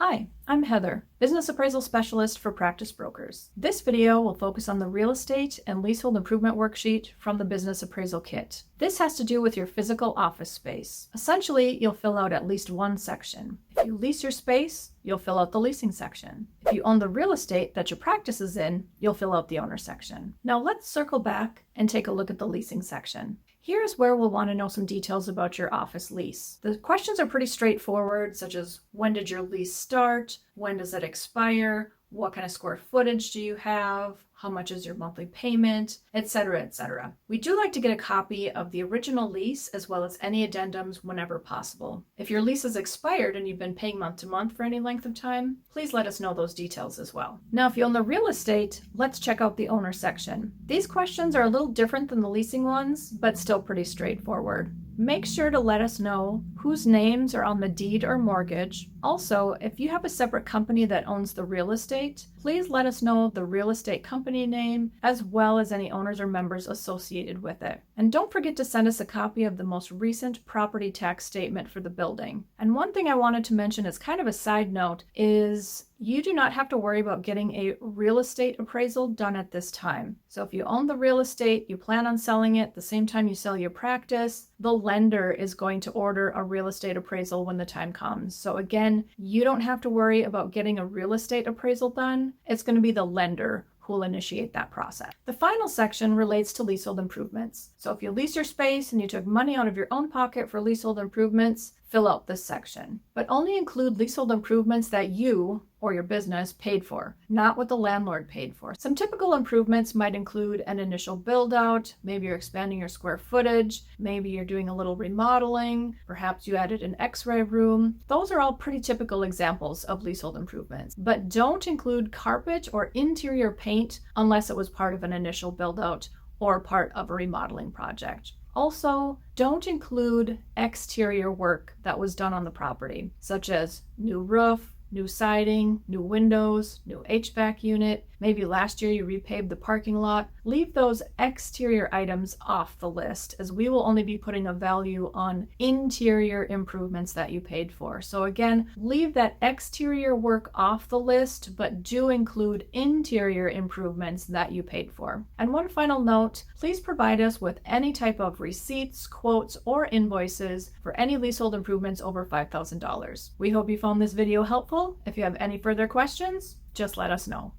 Hi, I'm Heather, Business Appraisal Specialist for Practice Brokers. This video will focus on the real estate and leasehold improvement worksheet from the Business Appraisal Kit. This has to do with your physical office space. Essentially, you'll fill out at least one section. If you lease your space, you'll fill out the leasing section. If you own the real estate that your practice is in, you'll fill out the owner section. Now let's circle back and take a look at the leasing section. Here's where we'll want to know some details about your office lease. The questions are pretty straightforward, such as when did your lease start? When does it expire? What kind of square footage do you have? How much is your monthly payment? Etc., etc. We do like to get a copy of the original lease as well as any addendums whenever possible. If your lease has expired and you've been paying month to month for any length of time, please let us know those details as well. Now, if you own the real estate, let's check out the owner section. These questions are a little different than the leasing ones, but still pretty straightforward. Make sure to let us know whose names are on the deed or mortgage. Also, if you have a separate company that owns the real estate, please let us know the real estate company name as well as any owners or members associated with it. And don't forget to send us a copy of the most recent property tax statement for the building. And one thing I wanted to mention as kind of a side note is you do not have to worry about getting a real estate appraisal done at this time. So if you own the real estate, you plan on selling it the same time you sell your practice, the lender is going to order a real estate appraisal when the time comes. So again, you don't have to worry about getting a real estate appraisal done. It's going to be the lender who will initiate that process. The final section relates to leasehold improvements. So if you lease your space and you took money out of your own pocket for leasehold improvements, fill out this section. But only include leasehold improvements that you or your business paid for, not what the landlord paid for. Some typical improvements might include an initial build out, maybe you're expanding your square footage, maybe you're doing a little remodeling, perhaps you added an x-ray room. Those are all pretty typical examples of leasehold improvements. But don't include carpet or interior paint unless it was part of an initial build out or part of a remodeling project. Also, don't include exterior work that was done on the property, such as new roof, new siding, new windows, new HVAC unit. Maybe last year you repaved the parking lot. Leave those exterior items off the list, as we will only be putting a value on interior improvements that you paid for. So again, leave that exterior work off the list, but do include interior improvements that you paid for. And one final note, please provide us with any type of receipts, quotes, or invoices for any leasehold improvements over $5,000. We hope you found this video helpful. If you have any further questions, just let us know.